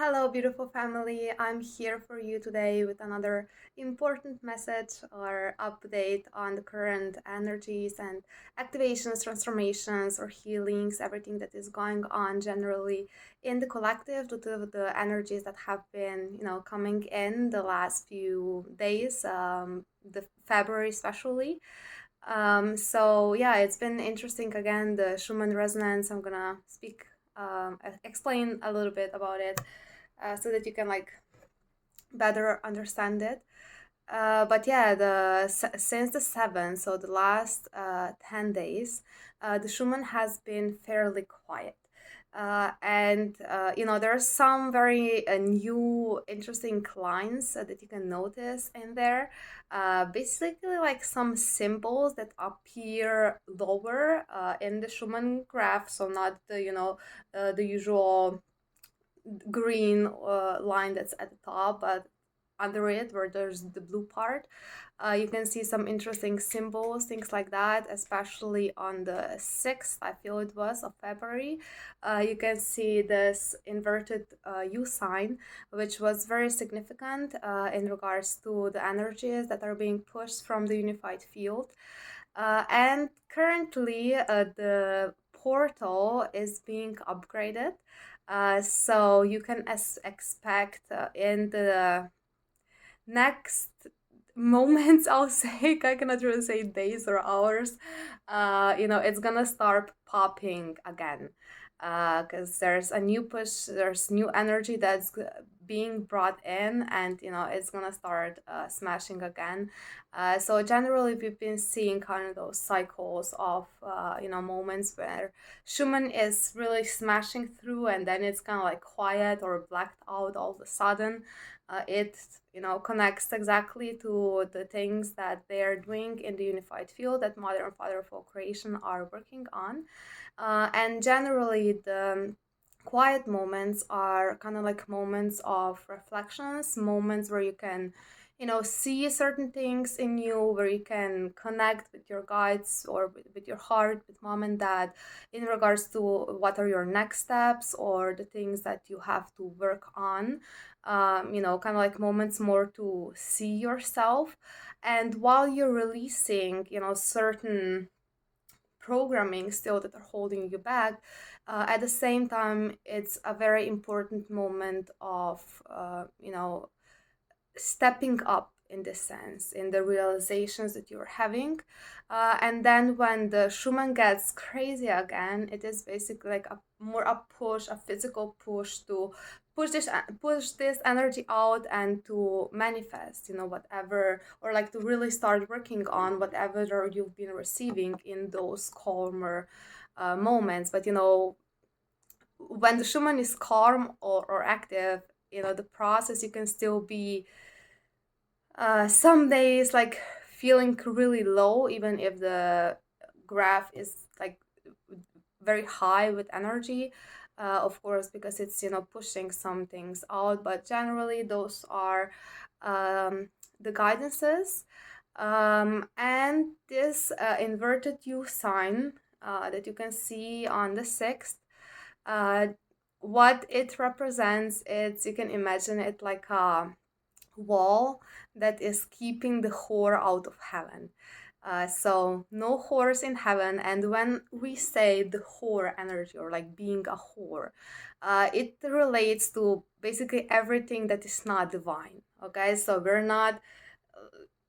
Hello, beautiful family. I'm here for you today with another important message or update on the current energies and activations, transformations, or healings, everything that is going on generally in the collective due to the energies that have been, coming in the last few days, the February especially. So yeah, it's been interesting again, the Schumann resonance. I'm gonna explain a little bit about it so that you can like better understand it. But yeah, since the 7th, so the last 10 days, the Schumann has been fairly quiet. There are some very new, interesting lines that you can notice in there. Basically, like some symbols that appear lower in the Schumann graph, so not the usual green line that's at the top, but under it where there's the blue part, you can see some interesting symbols, things like that, especially on the 6th, I feel it was, of February. You can see this inverted U sign, which was very significant in regards to the energies that are being pushed from the unified field. And currently, the portal is being upgraded. So you can expect in the next moments, I'll say, I cannot really say days or hours, it's gonna start popping again. Because there's a new push, there's new energy that's being brought in, and it's gonna start smashing again. So generally, we've been seeing kind of those cycles of moments where Schumann is really smashing through, and then it's kind of like quiet or blacked out all of a sudden. It connects exactly to the things that they're doing in the unified field that Mother and Father of all creation are working on. And generally, the quiet moments are kind of like moments of reflections, moments where you can see certain things in you, where you can connect with your guides or with your heart, with mom and dad, in regards to what are your next steps or the things that you have to work on. Kind of like moments more to see yourself. And while you're releasing certain programming still that are holding you back, at the same time it's a very important moment of stepping up in this sense, in the realizations that you're having. And then when the Schumann gets crazy again, it is basically like a push, a physical push to push this energy out and to manifest, whatever, or like to really start working on whatever you've been receiving in those calmer moments. But when the Schumann is calm or active, the process, you can still be some days like feeling really low, even if the graph is like very high with energy, of course, because it's pushing some things out. But generally, those are the guidances. And this inverted U sign that you can see on the 6th, what it represents, it's, you can imagine it like a wall that is keeping the whore out of heaven. So no whores in heaven. And when we say the whore energy, or like being a whore, it relates to basically everything that is not divine. Okay, so we're not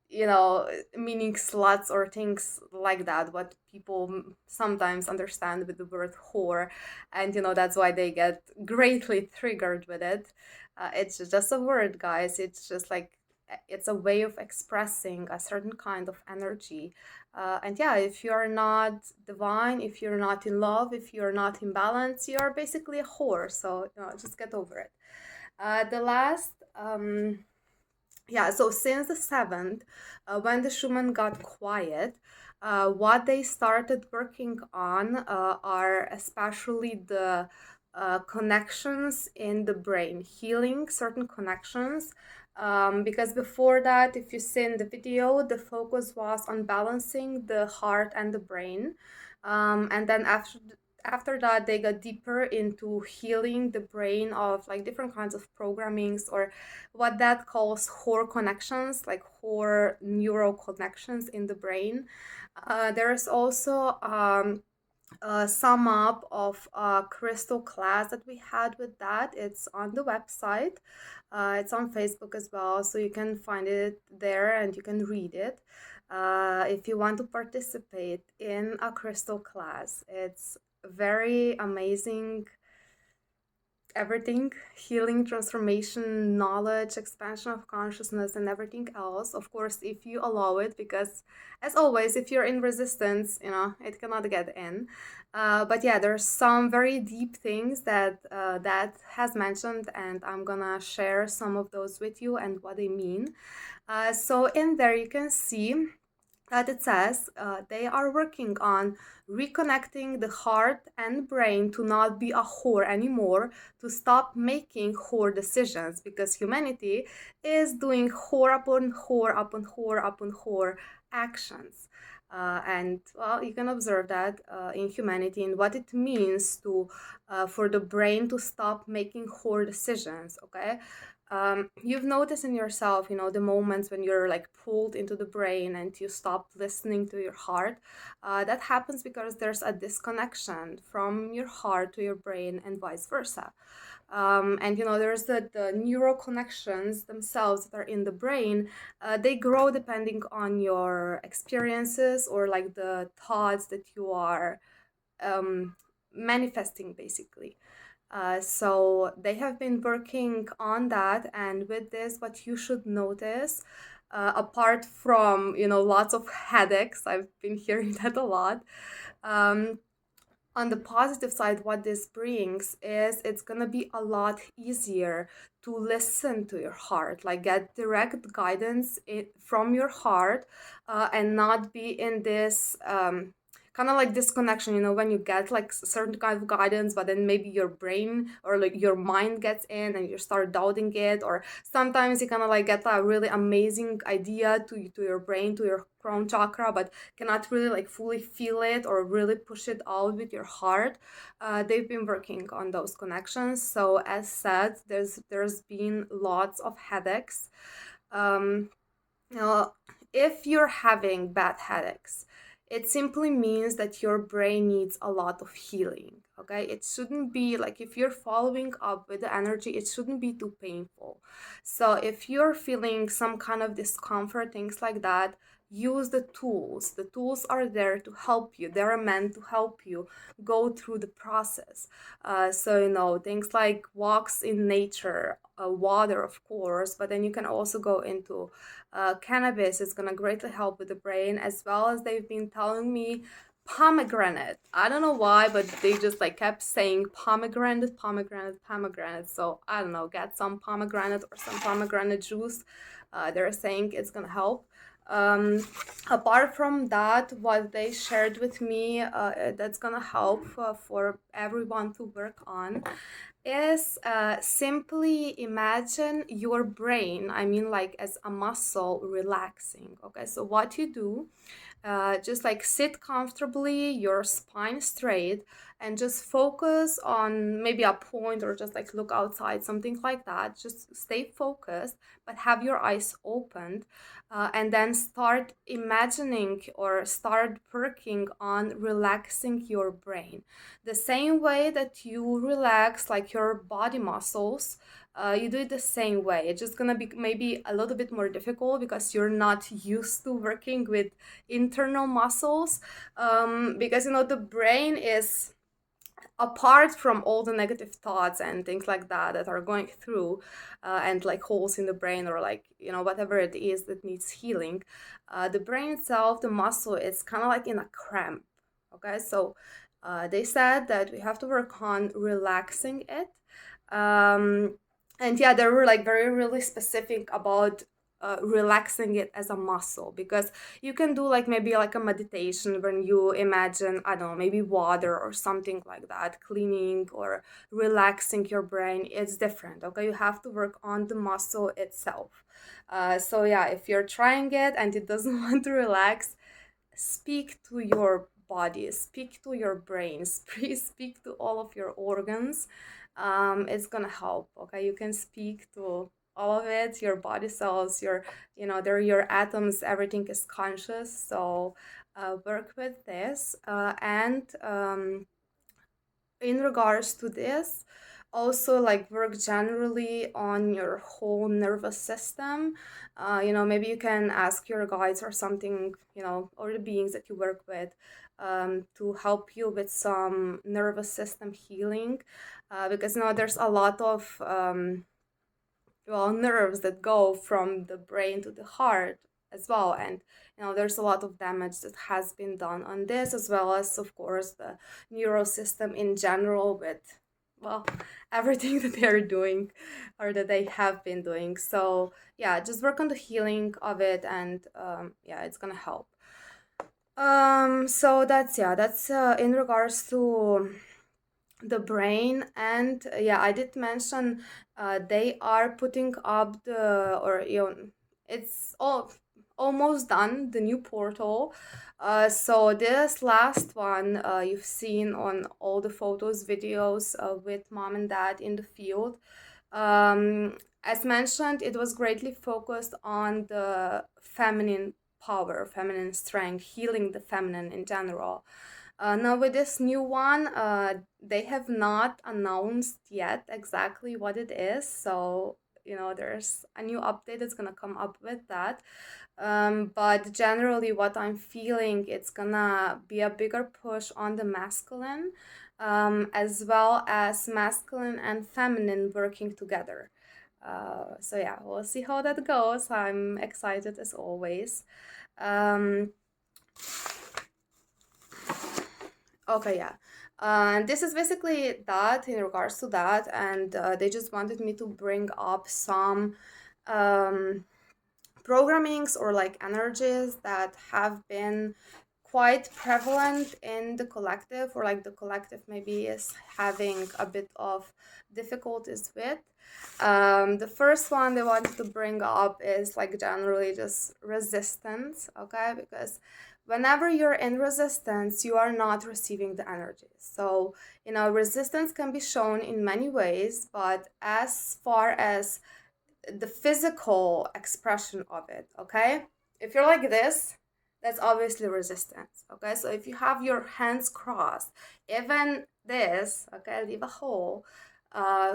meaning sluts or things like that, what people sometimes understand with the word whore. And that's why they get greatly triggered with it. It's just a word, guys. It's just like, it's a way of expressing a certain kind of energy. And yeah, if you're not divine, if you're not in love, if you're not in balance, you're basically a whore. So just get over it. The last yeah, so since the 7th, when the Schumann got quiet, what they started working on are especially the connections in the brain, healing certain connections. Because before that, if you see in the video, the focus was on balancing the heart and the brain. And then after that, they got deeper into healing the brain of like different kinds of programmings, or what that calls Hoare connections, like Hoare neural connections in the brain. There's also a sum up of a crystal class that we had with that. It's on the website. It's on Facebook as well, so you can find it there and you can read it. If you want to participate in a crystal class, it's very amazing, everything: healing, transformation, knowledge, expansion of consciousness, and everything else. Of course, if you allow it, because as always, if you're in resistance, it cannot get in. But yeah, there's some very deep things that that has mentioned, and I'm gonna share some of those with you and what they mean. So in there, you can see that it says they are working on reconnecting the heart and brain to not be a whore anymore, to stop making whore decisions, because humanity is doing whore upon whore upon whore upon whore actions. And well, you can observe that in humanity and what it means to for the brain to stop making whore decisions. Okay, you've noticed in yourself, the moments when you're like pulled into the brain and you stop listening to your heart. That happens because there's a disconnection from your heart to your brain and vice versa. And there's the neural connections themselves that are in the brain. They grow depending on your experiences, or like the thoughts that you are manifesting, basically. So they have been working on that, and with this, what you should notice, apart from lots of headaches, I've been hearing that a lot. Um, on the positive side, what this brings is it's gonna be a lot easier to listen to your heart, like get direct guidance from your heart, and not be in this kind of like disconnection, when you get like certain kind of guidance, but then maybe your brain or like your mind gets in and you start doubting it. Or sometimes you kind of like get a really amazing idea to your brain, to your crown chakra, but cannot really like fully feel it or really push it out with your heart. They've been working on those connections. So as said, there's been lots of headaches. um, now, if you're having bad headaches, it simply means that your brain needs a lot of healing. Okay, it shouldn't be like, if you're following up with the energy, it shouldn't be too painful. So if you're feeling some kind of discomfort, things like that, use the tools. The tools are there to help you. They're meant to help you go through the process. So things like walks in nature, water, of course, but then you can also go into cannabis. Is going to greatly help with the brain, as well as they've been telling me pomegranate. I don't know why, but they just like kept saying pomegranate, pomegranate, pomegranate. So I don't know, get some pomegranate or some pomegranate juice. They're saying it's going to help. Apart from that, what they shared with me, that's gonna help for everyone to work on, is simply imagine your brain, I mean, like as a muscle, relaxing. Okay, so what you do, just like sit comfortably, your spine straight, and just focus on maybe a point, or just like look outside, something like that. Just stay focused, but have your eyes opened, and then start imagining or start working on relaxing your brain the same way that you relax like your body muscles. You do it the same way. It's just gonna be maybe a little bit more difficult because you're not used to working with internal muscles, because the brain is, apart from all the negative thoughts and things like that are going through, and like holes in the brain, or like whatever it is that needs healing, the brain itself, the muscle, is kind of like in a cramp. Okay, so they said that we have to work on relaxing it. And yeah, they were like very really specific about relaxing it as a muscle, because you can do like maybe like a meditation when you imagine, I don't know, maybe water or something like that, cleaning or relaxing your brain. It's different. Okay, you have to work on the muscle itself. So yeah, if you're trying it and it doesn't want to relax, speak to your body, speak to your brain, speak to all of your organs. It's gonna help. Okay, you can speak to all of it, your body cells, your, they're your atoms, everything is conscious. So work with this. And in regards to this, also like work generally on your whole nervous system. Maybe you can ask your guides or something, or the beings that you work with, to help you with some nervous system healing, because there's a lot of nerves that go from the brain to the heart as well. And there's a lot of damage that has been done on this, as well as of course the neural system in general, with everything that they're doing or that they have been doing. So yeah, just work on the healing of it, and it's gonna help. So that's in regards to the brain. And I did mention they are putting up it's almost done, the new portal. So this last one, you've seen on all the photos, videos with mom and dad in the field. As mentioned, it was greatly focused on the feminine power, feminine strength, healing the feminine in general. Now with this new one, they have not announced yet exactly what it is. So, there's a new update that's gonna come up with that. But generally what I'm feeling, it's gonna be a bigger push on the masculine, as well as masculine and feminine working together. So yeah, we'll see how that goes. I'm excited as always. Okay, yeah. This is basically that in regards to that, and they just wanted me to bring up some programmings or like energies that have been quite prevalent in the collective, or like the collective maybe is having a bit of difficulties with. The first one they wanted to bring up is like generally just resistance, okay? Because whenever you're in resistance, you are not receiving the energy. So, resistance can be shown in many ways, but as far as the physical expression of it, okay? If you're like this, that's obviously resistance, okay? So if you have your hands crossed, even this, okay, leave a hole,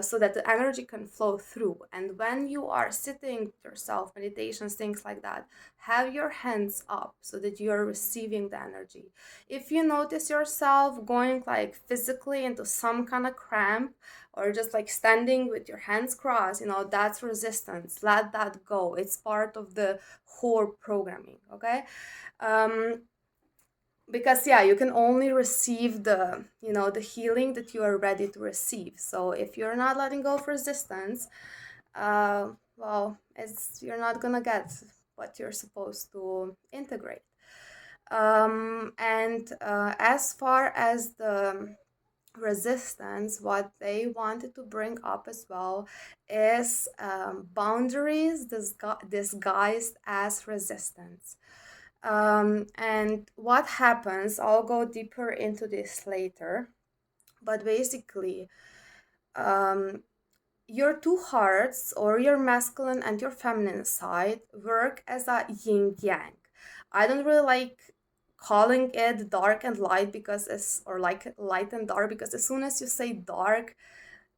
so that the energy can flow through. And when you are sitting with yourself, meditations, things like that, have your hands up so that you are receiving the energy. If you notice yourself going like physically into some kind of cramp, or just like standing with your hands crossed, that's resistance. Let that go. It's part of the core programming, okay? Because you can only receive the the healing that you are ready to receive. So if you're not letting go of resistance, you're not gonna get what you're supposed to integrate. And as far as the resistance, what they wanted to bring up as well is boundaries disguised as resistance. And what happens, I'll go deeper into this later, but basically, your two hearts, or your masculine and your feminine side, work as a yin yang. I don't really like calling it dark and light, because or like light and dark, because as soon as you say dark,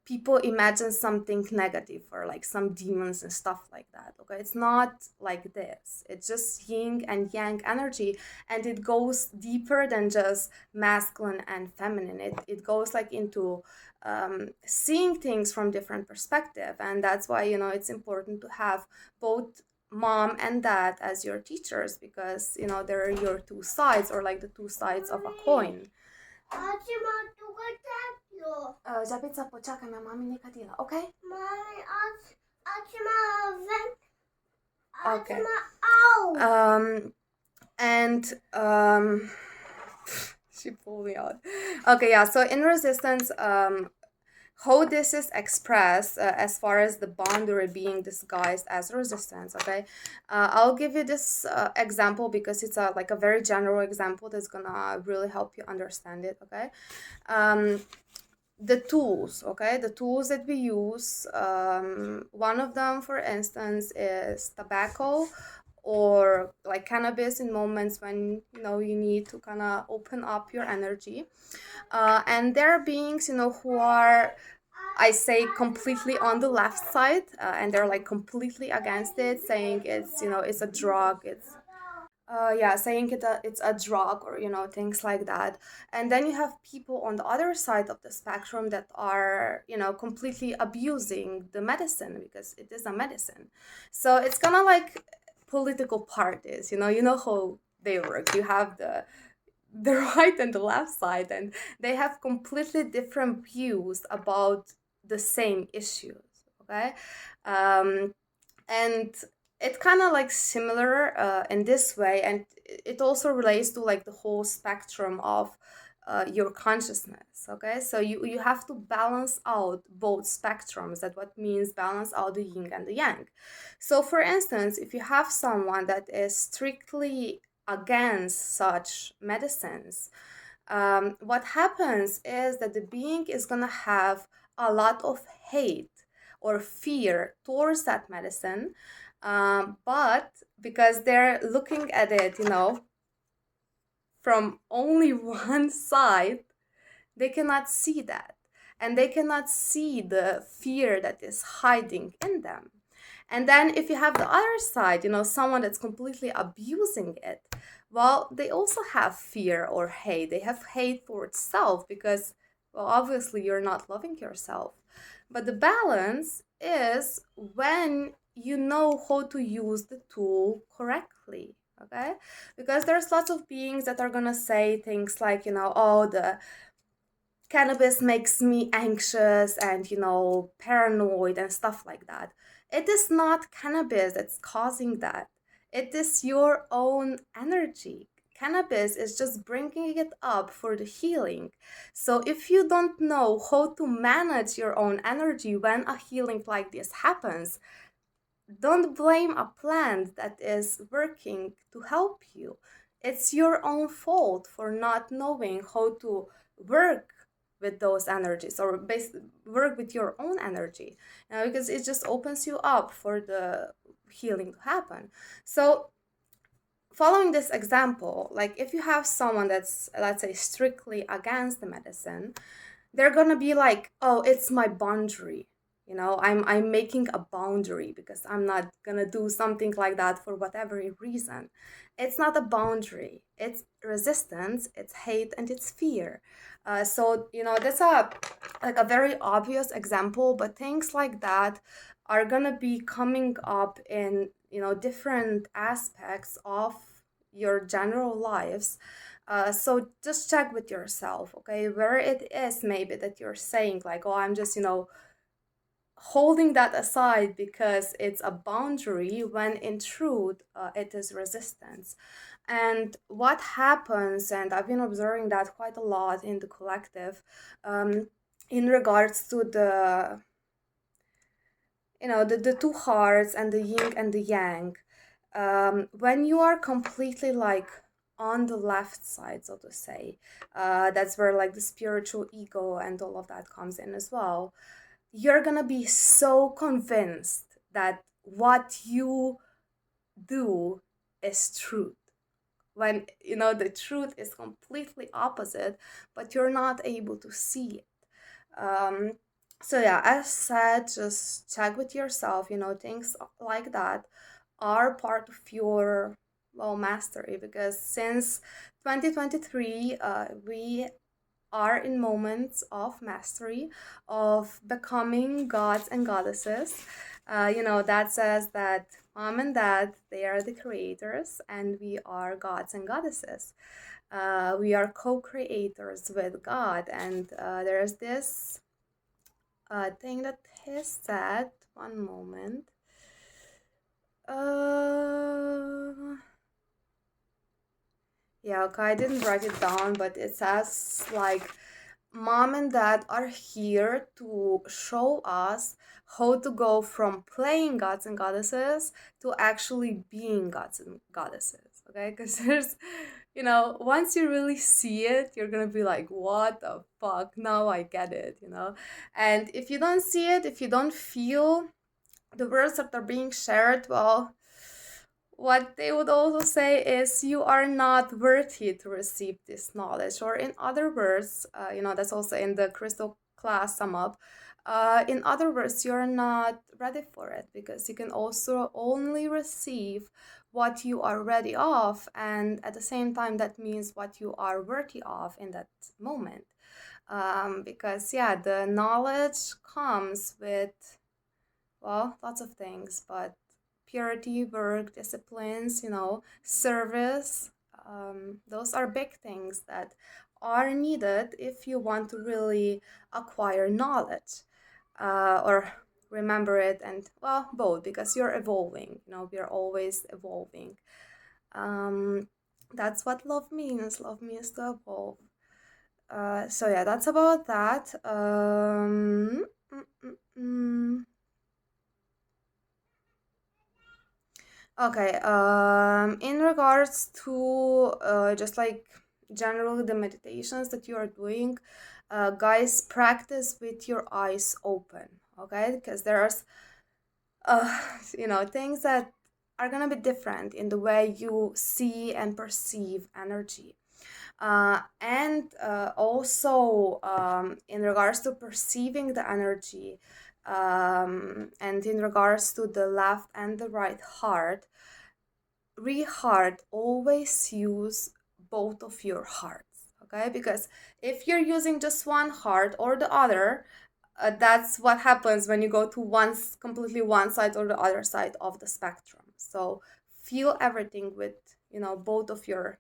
people imagine something negative, or like some demons and stuff like that. Okay, it's not like this. It's just yin and yang energy, and it goes deeper than just masculine and feminine. It goes like into seeing things from different perspective. And that's why it's important to have both mom and dad as your teachers, because they're your two sides, or like the two sides of a coin. Žabica, počakaj, me mami nekaj dela, okay? Mami, okay. And she pulled me out. Okay, yeah, so in resistance, how this is expressed as far as the boundary being disguised as resistance. Okay, I'll give you this example because it's a like a very general example that's gonna really help you understand it. Okay, um, the tools, okay, the tools that we use, one of them for instance is tobacco or like cannabis in moments when you need to kind of open up your energy, and there are beings who are, I say, completely on the left side, and they're like completely against it, saying it's a drug, it's yeah, saying it's a drug, or things like that. And then you have people on the other side of the spectrum that are completely abusing the medicine because it is a medicine. So it's kind of like political parties, you know how they work. You have the right and the left side, and they have completely different views about the same issues. Okay, um, and it's kind of like similar in this way, and it also relates to like the whole spectrum of your consciousness. Okay, so you have to balance out both spectrums. That what means balance out the yin and the yang. So for instance, if you have someone that is strictly against such medicines, what happens is that the being is gonna have a lot of hate or fear towards that medicine, but because they're looking at it, from only one side, they cannot see that, and they cannot see the fear that is hiding in them. And then if you have the other side, someone that's completely abusing it, well, they also have fear or hate. They have hate towards self because, well, obviously you're not loving yourself. But the balance is when you know how to use the tool correctly. Okay, because there's lots of beings that are gonna say things like, oh, the cannabis makes me anxious and paranoid and stuff like that. It is not cannabis that's causing that. It is your own energy. Cannabis is just bringing it up for the healing. So if you don't know how to manage your own energy when a healing like this happens, don't blame a plant that is working to help you. It's your own fault for not knowing how to work with those energies, or work with your own energy, because it just opens you up for the healing to happen. So following this example, like if you have someone that's, let's say, strictly against the medicine, they're gonna be like, oh, it's my boundary, I'm making a boundary because I'm not gonna do something like that for whatever reason. It's not a boundary, it's resistance, it's hate, and it's fear. So that's a very obvious example, but things like that are gonna be coming up in different aspects of your general lives. So just check with yourself, okay, where it is maybe that you're saying like, oh, I'm just, holding that aside because it's a boundary, when in truth, it is resistance. And what happens, and I've been observing that quite a lot in the collective, in regards to the two hearts and the yin and the yang, when you are completely like on the left side, so to say, that's where like the spiritual ego and all of that comes in as well. You're gonna be so convinced that what you do is truth, when the truth is completely opposite, but you're not able to see it. So yeah, as said, just check with yourself. Things like that are part of your, well, mastery, because since 2023, we are in moments of mastery, of becoming gods and goddesses. That says that mom and dad, they are the creators, and we are gods and goddesses. We are co-creators with God, and there's this thing that he said. One moment. Yeah, okay, I didn't write it down, but it says like, mom and dad are here to show us how to go from playing gods and goddesses to actually being gods and goddesses. Okay, because there's, once you really see it, you're gonna be like, what the fuck? Now I get it, And if you don't see it, if you don't feel the words that are being shared, well, what they would also say is you are not worthy to receive this knowledge. Or in other words, that's also in the crystal class sum up. In other words, you're not ready for it, because you can also only receive what you are ready of, and at the same time, that means what you are worthy of in that moment. Because yeah, the knowledge comes with, well, lots of things, but purity, work, disciplines, service, those are big things that are needed if you want to really acquire knowledge, or remember it, and, well, both, because you're evolving, we're always evolving. Um, that's what love means. Love means to evolve. So yeah, that's about that. Mm, mm, mm. Okay, in regards to just like generally the meditations that you are doing, guys, practice with your eyes open, okay? Because there's, things that are gonna be different in the way you see and perceive energy. And also, in regards to perceiving the energy, and in regards to the left and the right heart, re-heart, always use both of your hearts, okay? Because if you're using just one heart or the other, that's what happens when you go to completely one side or the other side of the spectrum. So feel everything with, both of your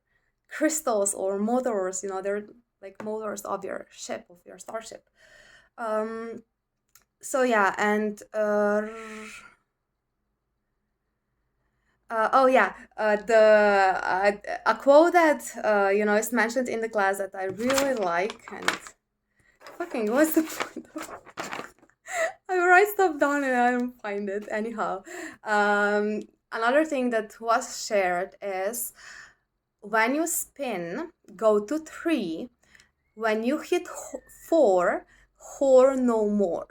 crystals or motors, they're like motors of your ship, of your starship. So yeah, and oh yeah, the a quote that is mentioned in the class that I really like, and fucking, what's the point of I write stuff down and I don't find it anyhow. Another thing that was shared is, when you spin, go to 3. When you hit 4, whore no more.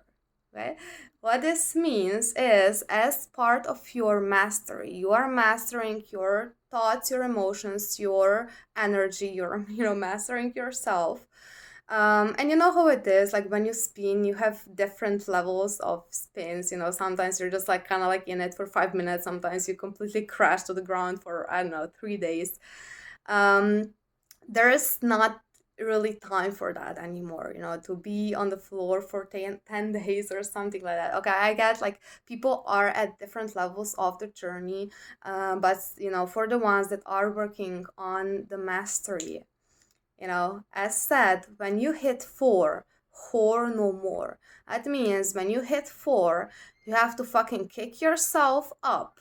Okay? What this means is, as part of your mastery, you are mastering your thoughts, your emotions, your energy, you're mastering yourself. And you know how it is, like when you spin, you have different levels of spins. Sometimes you're just like kind of like in it for 5 minutes, sometimes you completely crash to the ground for, I don't know, 3 days. There is not really time for that anymore, to be on the floor for 10 days or something like that. Okay, I get, like, people are at different levels of the journey, but for the ones that are working on the mastery, as said, when you hit 4, whore no more. That means when you hit 4, you have to fucking kick yourself up,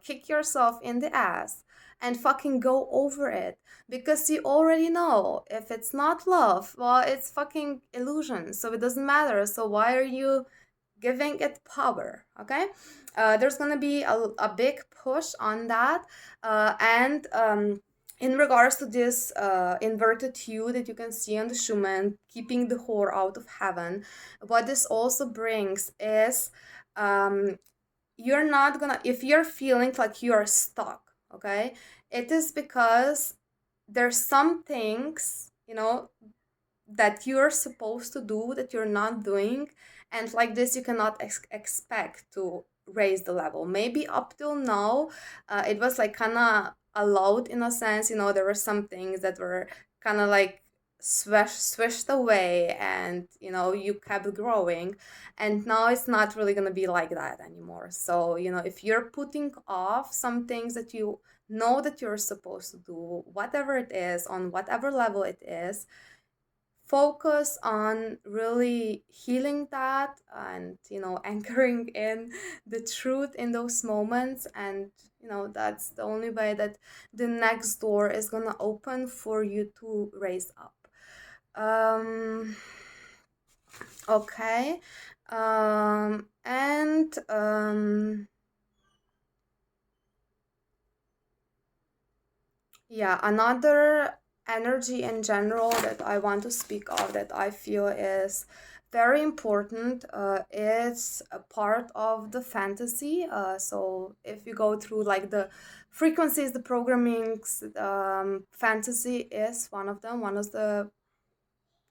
kick yourself in the ass and fucking go over it, because you already know if it's not love, well, it's fucking illusion, so it doesn't matter. So why are you giving it power? Okay, there's gonna be a big push on that, and in regards to this inverted U that you can see on the Schumann, keeping the whore out of heaven, what this also brings is, you're not gonna, if you're feeling like you are stuck, okay, it is because there's some things, that you're supposed to do that you're not doing, and like this you cannot expect to raise the level. Maybe up till now, it was like kind of allowed in a sense, there were some things that were kind of like swished away, and you kept growing, and now it's not really going to be like that anymore. So if you're putting off some things that you know that you're supposed to do, whatever it is, on whatever level it is, focus on really healing that, and anchoring in the truth in those moments, and that's the only way that the next door is gonna open for you to raise up. Um, okay. And Yeah, another energy in general that I want to speak of that I feel is very important is a part of the fantasy. So if you go through like the frequencies, the programmings, fantasy is one of them, one of the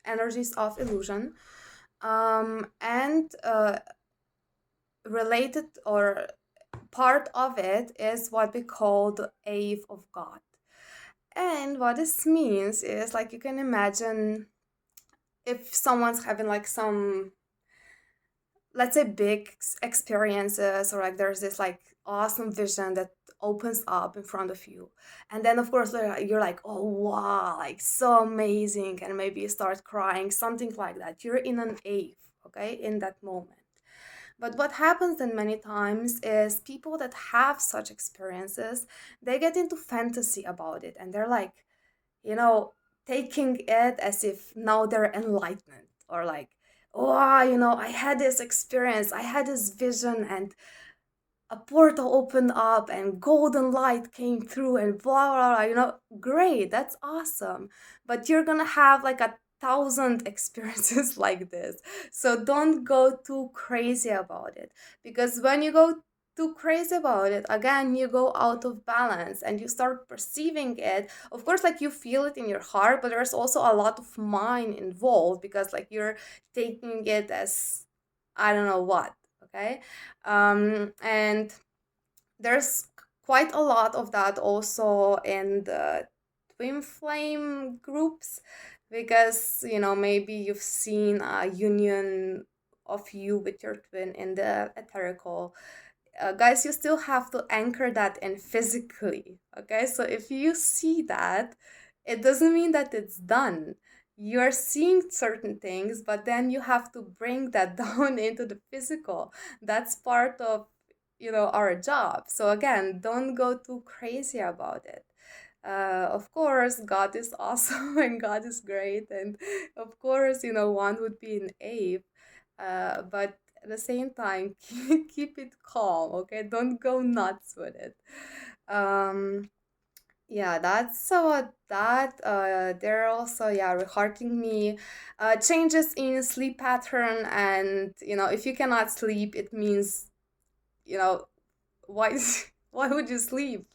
energies of illusion. And related or part of it is what we call the Ave of God. And what this means is like you can imagine if someone's having like some, let's say, big experiences, or like there's this like awesome vision that opens up in front of you. And then, of course, you're like, oh, wow, like so amazing. And maybe you start crying, something like that. You're in an ave, okay, in that moment. But what happens then many times is people that have such experiences, they get into fantasy about it and they're like, you know, taking it as if now they're enlightened or like, oh, I had this experience, I had this vision, and a portal opened up and golden light came through and blah blah blah, great, that's awesome. But you're gonna have like 1,000 experiences like this. So don't go too crazy about it, because when you go too crazy about it, again, you go out of balance and you start perceiving it. Of course, like you feel it in your heart, but there's also a lot of mind involved, because like you're taking it as I don't know what. Okay. And there's quite a lot of that also in the twin flame groups, because maybe you've seen a union of you with your twin in the etherical. Guys, you still have to anchor that in physically. Okay, so if you see that, it doesn't mean that it's done. You're seeing certain things, but then you have to bring that down into the physical. That's part of our job. So again, don't go too crazy about it. Of course, God is awesome and God is great, and of course, one would be an ape, but at the same time, keep it calm, okay? Don't go nuts with it. Um, yeah, that's so that they're also, yeah, rehearting me changes in sleep pattern. And if you cannot sleep, it means, you know why why would you sleep?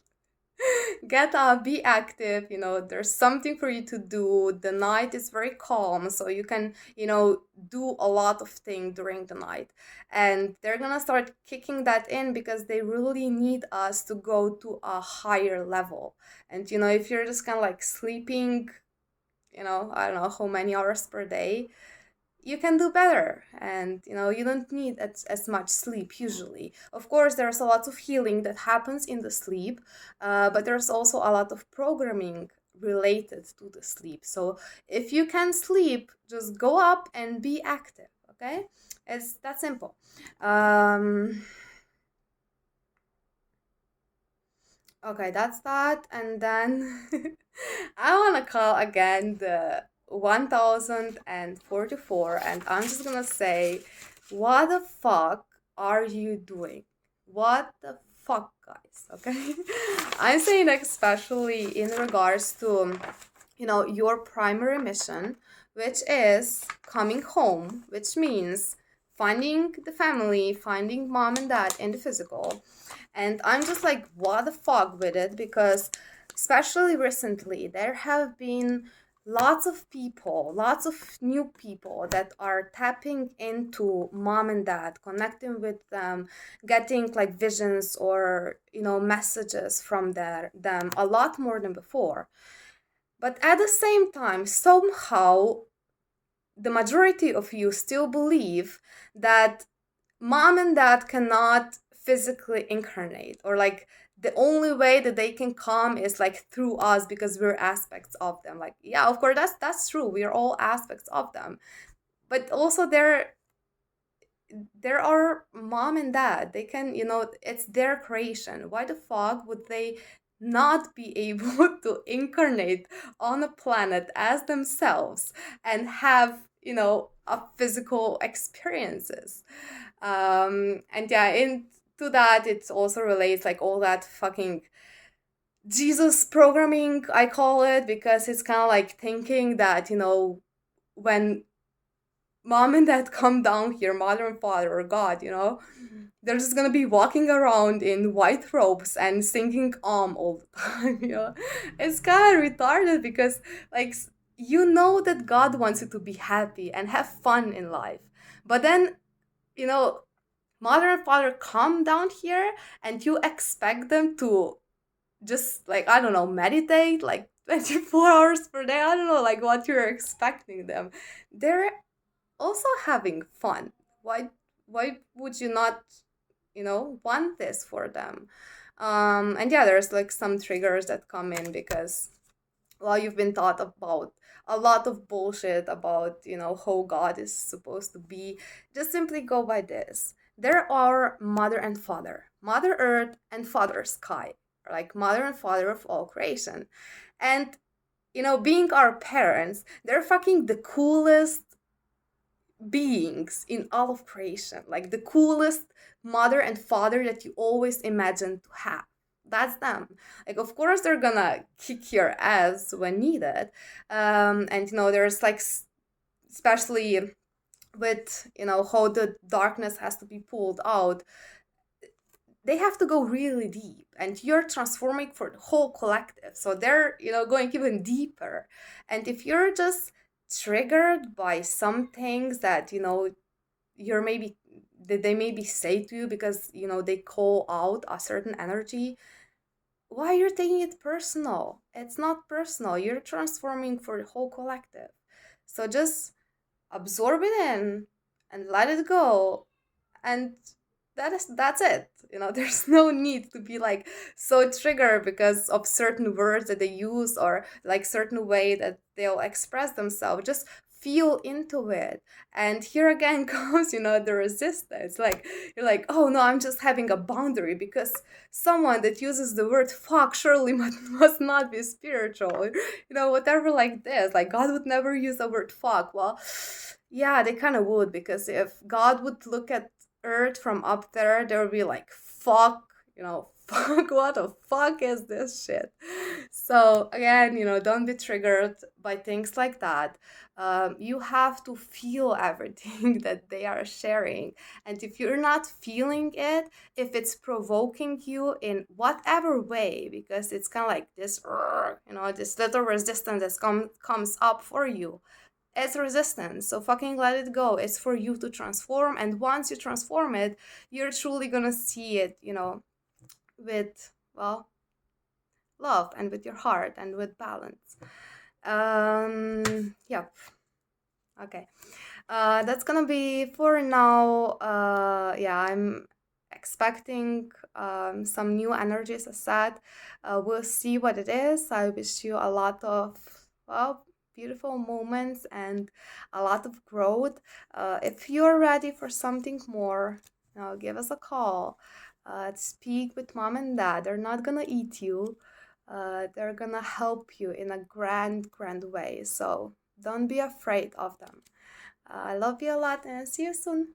Get up, be active. There's something for you to do. The night is very calm, so you can do a lot of things during the night. And they're gonna start kicking that in because they really need us to go to a higher level. And if you're just kind of like sleeping, I don't know how many hours per day, you can do better. And you don't need as much sleep usually. Of course, there's a lot of healing that happens in the sleep, but there's also a lot of programming related to the sleep. So if you can sleep, just go up and be active. Okay, it's that simple. Okay, that's that. And then I want to call again the 1044, and I'm just gonna say, what the fuck are you doing? What the fuck, guys? Okay, I'm saying especially in regards to your primary mission, which is coming home, which means finding the family, finding mom and dad in the physical. And I'm just like, what the fuck with it? Because especially recently, there have been lots of people, lots of new people that are tapping into mom and dad, connecting with them, getting like visions or messages from them a lot more than before. But at the same time, somehow the majority of you still believe that mom and dad cannot physically incarnate, or like the only way that they can come is like through us because we're aspects of them. Like, yeah, of course, that's true, we're all aspects of them. But also there are mom and dad, they can, it's their creation. Why the fuck would they not be able to incarnate on a planet as themselves and have, a physical experiences. And yeah, into that, it also relates like all that fucking Jesus programming, I call it, because it's kind of like thinking that, when mom and dad come down here, mother and father or God, they're just gonna be walking around in white robes and singing all the time. It's kind of retarded because, like, that God wants you to be happy and have fun in life. But then, you know, mother and father come down here and you expect them to just, like, I don't know, meditate like 24 hours per day. I don't know, like, what you're expecting them. They're also having fun. Why would you not, want this for them? And yeah, there's like some triggers that come in because, well, you've been taught about a lot of bullshit about, how God is supposed to be. Just simply go by this. There are mother and father, mother earth and father sky, like mother and father of all creation. And, being our parents, they're fucking the coolest beings in all of creation, like the coolest mother and father that you always imagined to have. That's them. Like, of course, they're gonna kick your ass when needed. And, there's like, especially with, how the darkness has to be pulled out, they have to go really deep and you're transforming for the whole collective, so they're, going even deeper. And if you're just triggered by some things that, you're maybe that they maybe say to you because, they call out a certain energy, why you're taking it personal? It's not personal. You're transforming for the whole collective. So just absorb it in and let it go, and that's it. There's no need to be like so triggered because of certain words that they use or like certain way that they'll express themselves. Just feel into it. And here again comes, the resistance. Like, you're like, oh no, I'm just having a boundary because someone that uses the word fuck surely must not be spiritual. Whatever, like this. Like, God would never use the word fuck. Well, yeah, they kind of would, because if God would look at Earth from up there, they would be like, fuck, fuck, what the fuck is this shit? So, again, don't be triggered by things like that. You have to feel everything that they are sharing. And if you're not feeling it, if it's provoking you in whatever way, because it's kind of like this, this little resistance that comes up for you, it's resistance. So fucking let it go. It's for you to transform. And once you transform it, you're truly gonna see it, with, well, love and with your heart and with balance. Yep. Okay. That's gonna be for now. Yeah, I'm expecting some new energies, as said. We'll see what it is. I wish you a lot of, well, beautiful moments and a lot of growth. If you're ready for something more, give us a call. Speak with mom and dad. They're not gonna eat you. They're gonna help you in a grand, grand way. So don't be afraid of them. I love you a lot and see you soon.